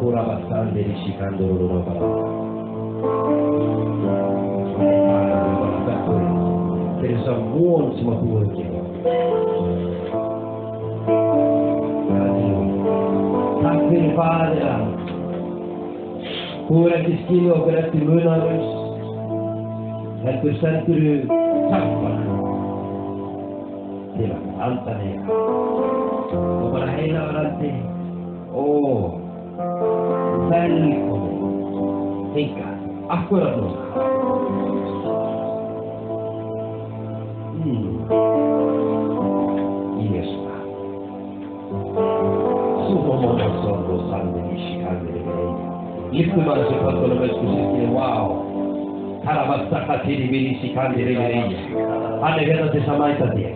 Ora bastante risicando loro parole. Þeir eru svo von sem að þú hefur gefið. Takk fyrir Faðir að þú hefur ekki skilið okkur eftir munaðlaust, heldur sendurðu hjálpar til að anda þig og bara heilagur andi. Velkomin hingað, akkurat núna. Í Jesu nafni. Súpa móðarsson og sandi vísikandir yfir eigi. Lyftum að þessu kvöldunum ösku systkini, wow. Karavastakatiri vísikandir yfir eigi. Hann hérna til að mæta þér.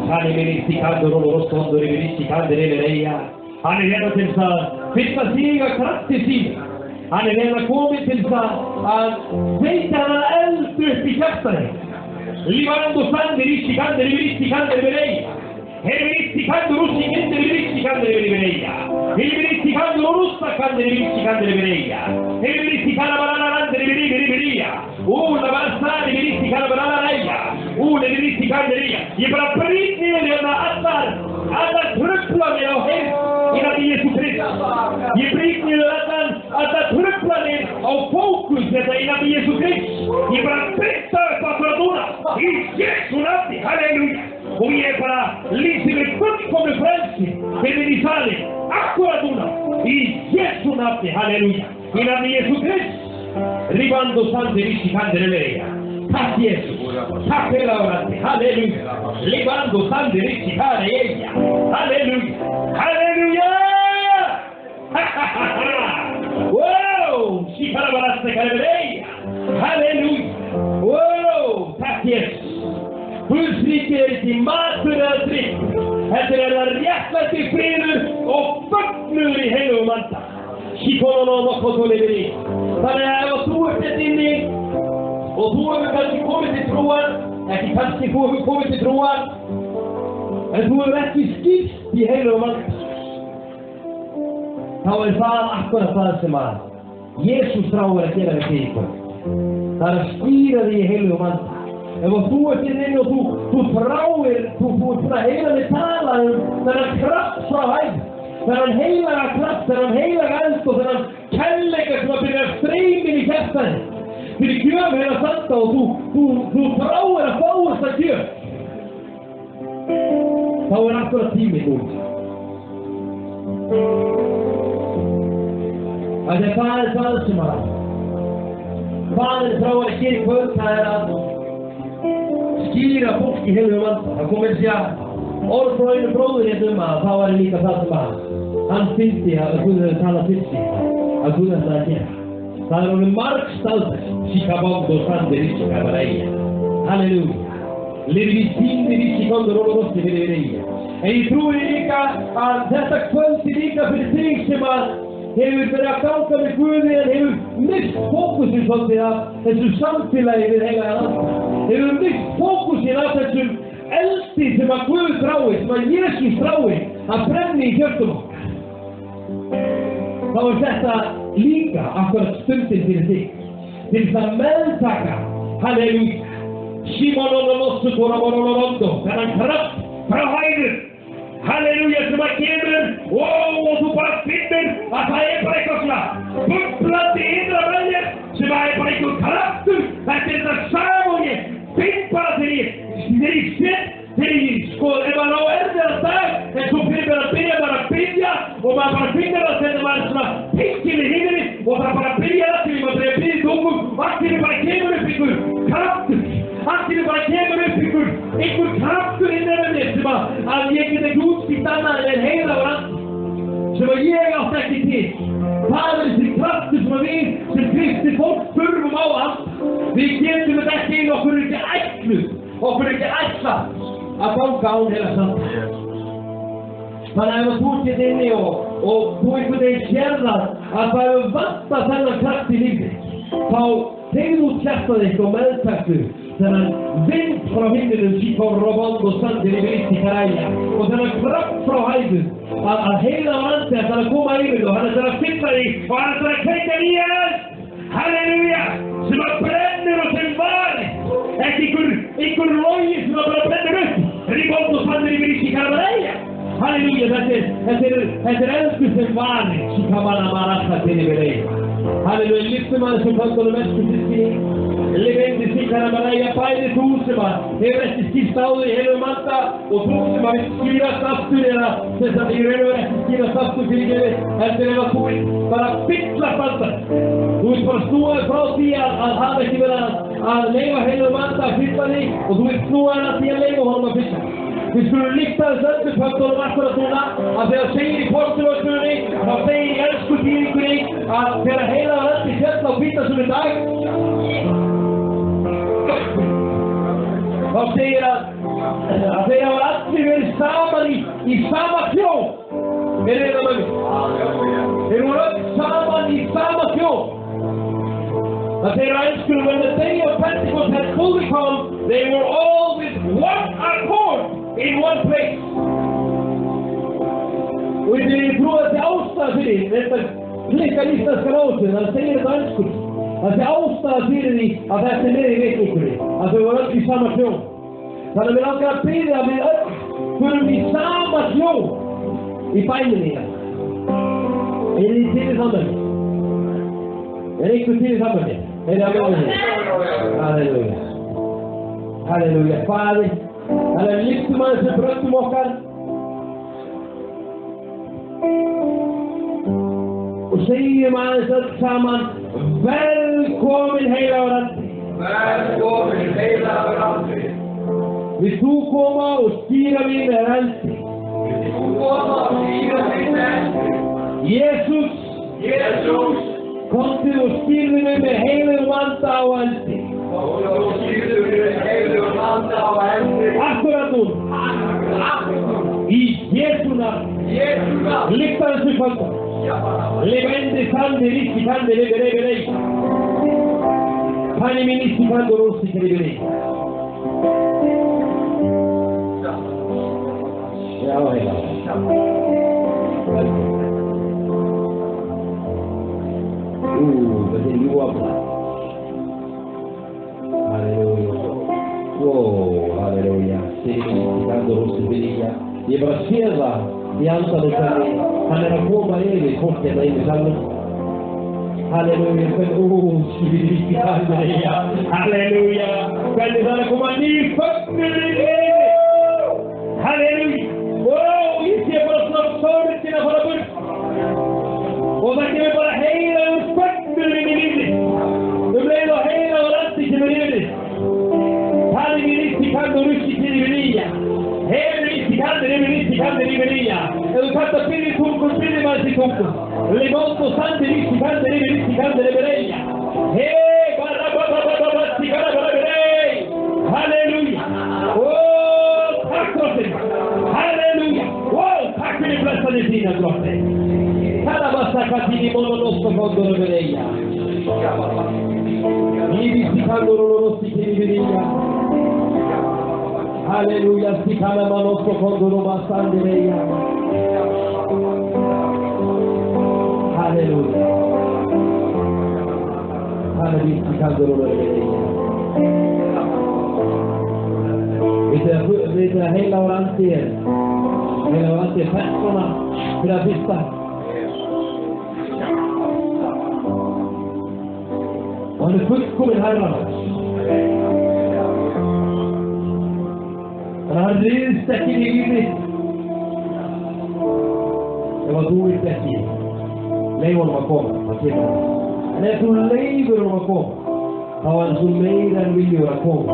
Hann vísikandur og rostondur yfir vísikandir yfir eigi. Hann hérna til að fylla þig að krafti sín. Hann hérna komið til að veita hana eld upp í hjartaðið. Livando sandi risicando yfir eigi. Risicando russikindi risicando yfir eigi. Risicando rustakandi risicando yfir eigi. Risicando bananandi yfir eigi. Una barsani risicando bananarega. Una risicando eigi. Ég bara brýt niður hérna allar truflanir á heim innan í Jesú Krist. Ég brýt niður allar truflanir á fókus þetta innan í Jesú Krist. Ég bara brýta upp akkurat núna í Jesú nafni, halleluja. Og ég bara lýsi mig fullkomnu frelsi fyrir í salin akkurat núna í Jesú nafni, halleluja. Innan í Jesú Krist. Ribando sandi risicando yfir eigi. Takk Jesus, takk heilagur andi, halleluja. Livando sandi risicando eigi. Halleluja, halleluja. Wow, sikarabarastakar yfir eigi. Halleluja. Wow, takk Jesus. Guðs ríki ekki matur eða drykk. Heldur það réttlæti, friður og fögnuður í heilugum anda. Þannig að ef þú ert hérna inni og þú hefur kannski komið til trúar, ekki kannski þú hefur komið til trúar, en þú hefur ekki skýrt í heilugum anda, þá það akkurat það sem að Jesús þráir að gera við þig í kvöld. Það að skýra þig í heilugum anda. Ef þú ert inni og þú þráir, þú ert búin að heyra þig tala þennan kraft frá hæð, þennan heilaga kraft, þennan heilaga eld og þennan kærleika sem að byrja að streymin í hjartaðið fyrir gjöf hérna sanda og þú þráir að fá þessa gjöf. Þá akkurat tíminn út. Það sem að Faðir þráir að gera í kvöld, það að skýra fólk í heilugum anda. Það kom að orð frá einu bróður hérna að það var líka það sem að hann fyndi að Guð hefur talað til sig, að Guð ætlaði að gera. Það alveg marg staðfest, sikabando sandi risicando eigi. Halleluja. Lirvisindi risicando rosti fyrir eigi. En ég trúi líka að þetta kvöldi líka fyrir þig sem að hefur verið að ganga með Guði en hefur mist fókusinn svolítið af þessu samfélagi við heilagan anda. Hefur mist fókusinn af þessum eldi sem að Guð þráir, sem að Jesús þráir að brenni í hjörtum okkar. Þá þetta líka akkurat stundin fyrir þig. Til það meðtaka, halleluja, þennan kraft frá hæður. Halleluja sem að kemur, og þú bara finnur að það bara eitthvað svona bubblandi innra með þér sem að bara einhver kraftur. Þetta þetta saman og ég finn bara þegar ég sett, þegar ég ef maður á erfiðan dag, en svo fyrir maður að byrja bara að byrja og maður bara finnur það þegar maður svona pikkir í himminni og það bara byrja það til maður byrja að byrja í tungum og allt bara kemur upp einhver kraftur, allt bara kemur upp kraftur innan mér sem að ég get ekki útskýrt annað en heilagur andi sem að ég átti ekki til. Það þessi kraftur sem að við sem kristið fólk þurfum á hann. Við getum þetta ekki einu, okkur ekki ætluð, okkur ekki ætlað að ganga án heilags anda. Þannig að ef þú ert inni og þú einhvern veginn sér það að það hefur vantað þennan kraft í lífið, þá tegðu út hjartað þitt og meðtaktu þennan vind frá himninum síkor roband og standir yfir ítt í karæja og þennan kraft frá hæðum að heilagur andi ætlar að koma yfir og hann ætlar að fylla þig og hann ætlar að kveikja nýja eld, halleluja, sem að brennur og sem varir, ekki einhver logi sem að bara brennur upp, roband og standir yfir ítt í karæja. Halleluja, þetta er elsku sem varir, síkamana marasta til yfir eig. Halleluja, lyftum aðeins um höndunum elsku sískinni. Lifeindi síkana maræja bæði þú sem að hefur ekki skýrt á því heilum anda og þú sem að vil skýrast aftur eða þess að í raun og veru ekki skýrast aftur fyrir gefi heldur ef að þú vil bara fyllast anda. Þú vil bara snúa frá því að hafa ekki verið að leyfa heilum anda að fylla þig og þú vil snúa hann að því að leyfa honum að fylla. Við skulum líkta þess öllu höndunum akkurat núna að þegar segir í postulvöldunni þá segir í elsku dýringunni að þegar heilagur andi féll á hvítasunnu dag þá segir að þeir hafa allir verið saman í sama hljóm. Er það með mér? Þeir voru öll saman í sama hljóm. Það segir á enskunum when the day of Pentecost had fully come, they were all with one accord in one place. Og þegar ég trúi að þetta ástæða fyrir þetta klikkar íslenskar ásöðu, það segir þetta á enskunum. Það sé ástæða fyrir því að þetta er með í veikningunni, að þau voru öll í sama hljóm. Þannig að við langar að biðja að við öll förum í sama hljóm í bæninni hérna. Er þið til í samverði? Er einhver til í samverði? Er það með því? Halleluja. Halleluja. Faðir, þannig að við lyftum aðeins með bröndum okkar og segjum aðeins öll saman velkomin heilagur andi. Velkomin heilagur andi. Vilt þú koma og stýra mig með eldi? Vilt þú koma og stýra mig með eldi? Jesús, komdu og stýrðu mig með heilagum anda á eldi. Komdu og stýrðu mig með heilagum anda á eldi. Akkurat núna. Í Jesú nafn. Lyfta þessu kvölda. Levende sande rischi cande leverei. Pani ministri quando rossi che leverei. Já, heila. Þetta er ljúafla. Halleluja. Wow, halleluja. Quando rossi brilja. Ég bara sé það í andanum hvernig hann er að koma yfir fólk hérna inn í salnum. Halleluja, skýrvíkki halleluja, halleluja, hvernig það er að koma ný fögnur yfir. Halleluja, ég sé bara svona sárið að fara burt. Og það kemur bara heilagur fögnur inn í lífið. Leið og heilagur andi kemur yfir. Tali mi rissi quando russi ti rivelia. Cante rivelia. E lo canta pili tunco, pili masi tunco. Le molto sante rissi cante rivelia. Guarda, si guarda, halleluja. Oh, tack Drottning. Halleluja. Oh, tack för din blessade dina Drottning. Kalabassa katini mononosto fondo rivelia. Ivi quando rossi ti rivelia. Halleluja, si kalama nostro fondo robastandereia. Halleluja. Halleluja, si kalama robastandereia. Við það heilagur andi er persóna fyrir að fyrsta. Og hann er fullkominn Herran. Þannig að hann ryðst ekki í lífið ef að þú vilt ekki leyfa honum að koma, það kemur hann. En ef þú leyfur honum að koma, þá er hann svo meira en viljugur að koma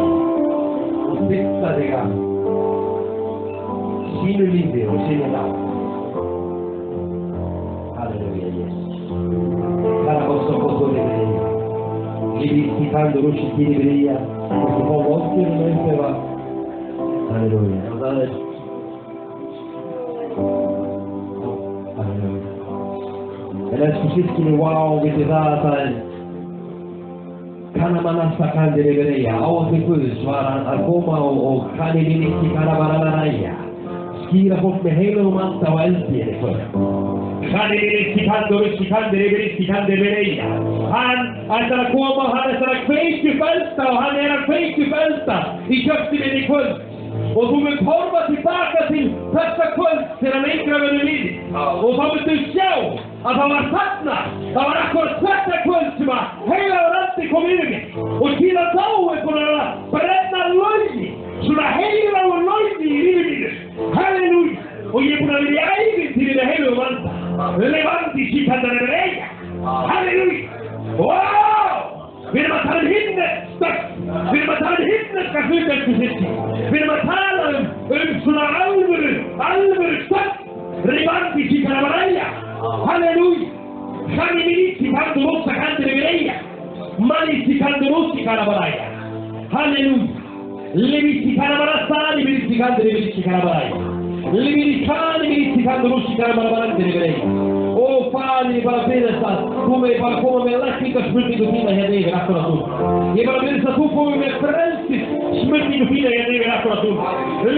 og fylla þig að sínu lífi og sinni ná. Halleluja, Jesus. Livificando roši kiribrija, koji su ovo otkrivi menteva. Halleluja. Halleluja. En elsku sískini, wow, vitið það er Kanamanasta kandirevereja, áallir Guðs var að koma og kannivinnikki kanavaranaræja, skýra fólk með heilugum anda og eldi henni kvöld. Kannivinnikki kandirevereja, hann ætlar að koma og hann ætlar að kveikja upp elda og hann að kveikja upp elda í kjöftinni kvöld. Og þú mun horfa tilbaka til þessa kvöld þegar lengra verður liðið. Og þá myndu sjá að það var þarna, það var akkurat þetta kvöld sem að heilagur andi kom yfir mig. Og síðan þá er búin að brenna logi, svona heilagur logi í lífið mínu. Halleluja! Og ég er búin að vera í ævintýri með heilugum anda. Levandi síkandarevereja. Halleluja! Wow! Við erum að tala himneskt. Við erum að tala himneska hlutverkusissi. Við erum að tala svona alvöru stökk. Rivandi síkandarevereja. Halleluja! Kannivinnikki kandirossa kandirevereja. Manisti kandirossi kanavaraja. Halleluja! Levisti kanavarastani viristi kandirevereja kanavaraja. Levirikani viristi kandirossi kanavaraja. Ó, Fader, ég bara byrðast að þú megir bara koma með lækningarsmurningu þína hérna yfir akkurat núna. Ég bara byrðast að þú komið með frelsissmurningu þína hérna yfir akkurat núna.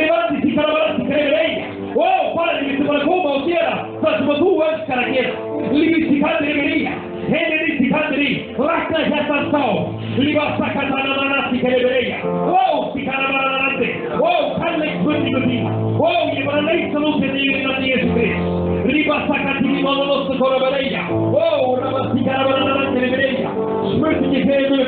Levandi síkanavaranti kandirevereja. Ó, Fader, ég viltu bara koma og gera það sem að þú önskar að gera. Livisti kandirevereja. Henni kandiri, lakna hjartans þá. Livasta kandirevereja kandirevereja. Ó, síkanavaranti. Ó, kannleiksmurningu þína. Ó, ég bara leysa nú þetta yfir innan Jésu Krist. Ribasta kandirevereja kandirevereja. Ó, rabasti kandirevereja. Smurningi fyrir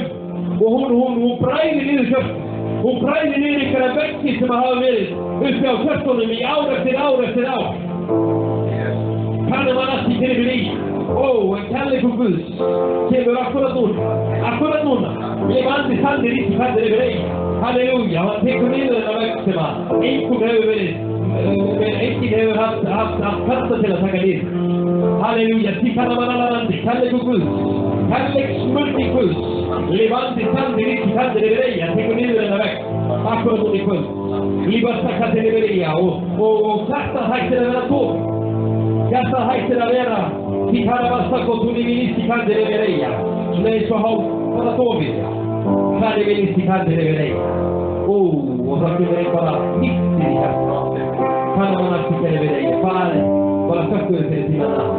og hún bræðir niður kjöftin. Hún bræðir niður einhverja veggi sem hafa verið uppi á kjöftunum í ár eftir ár. Kandirevereja kandirevereja. Ó, en kærleikur Guðs kemur akkurat núna. Levandi sandiríki kandirevereja. Halleluja, hann tekur niður þennan vegg sem að enginn hefur haft krafta til að taka niður. Halleluja, síkanavaranandi, kærleikur Guðs, kærleiksmurning Guðs. Levandi sandiríki kandirevereja, tekur niður þennan vegg akkurat núna í kvöld. Livasta kandirevereja og hjartað hættir að vera tók. Hjartað hættir að vera síkanavastakotunivinisti kandirevereja. Svona eins og hálfara dófið. Kandivinnisti kandirevereja. Ó, og það kemur einhverja hittir í hjartað. Kandivinnisti kandirevereja. Fader, bara þökkuðu fyrir þína nafn.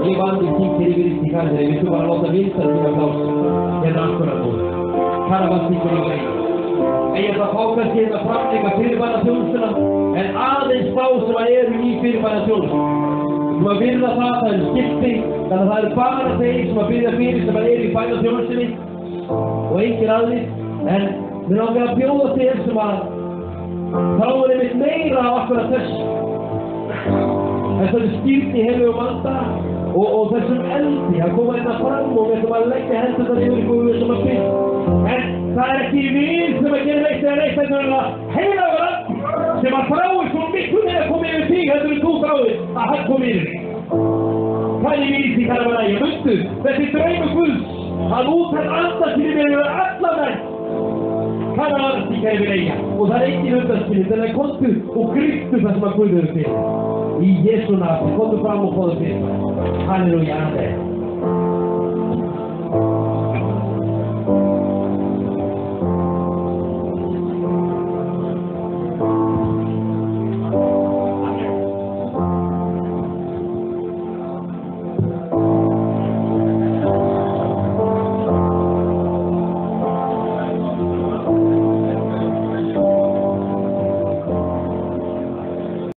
Levandi síkandivinnisti kandirevereja. Við þú bara láta vinsta þína gása. Hérna akkurat núna. Kandivinnisti kandirevereja. En ég ætla að fá kannski hérna framleika fyrirbæraþjónustuna, en aðeins þá sem að eru í fyrirbæraþjónustu. Þú að virða það er skipting, þannig að það eru bara þeir sem að byrja fyrir sem að eru í bænaþjónustunni og engir aðrir, en við langar að bjóða þeir sem að þráir einmitt meira á akkurat þessu. Þessari stýrni heilugum anda og þessum eldi að koma hérna fram og við ætlum að leggja hendurnar yfir ykkur og við ætlum að byrja. En það er ekki við sem að gera neitt eða neitt heilagur andi sem að þráir svo miklu meira að koma yfir þig heldur en þú þráir að hann komi yfir þig. Kannivinnisti kandirevereja, mundu, þessi draumur Guðs að útætt anda til yfir alla menn. Kannivinnisti kandireveja og það er engin undanskilin, þannig að komdu og gríptu það sem að Guð eru fyrir. Í Jesu nafni, komdu fram og fóðu fyrir. Halleluja, amen.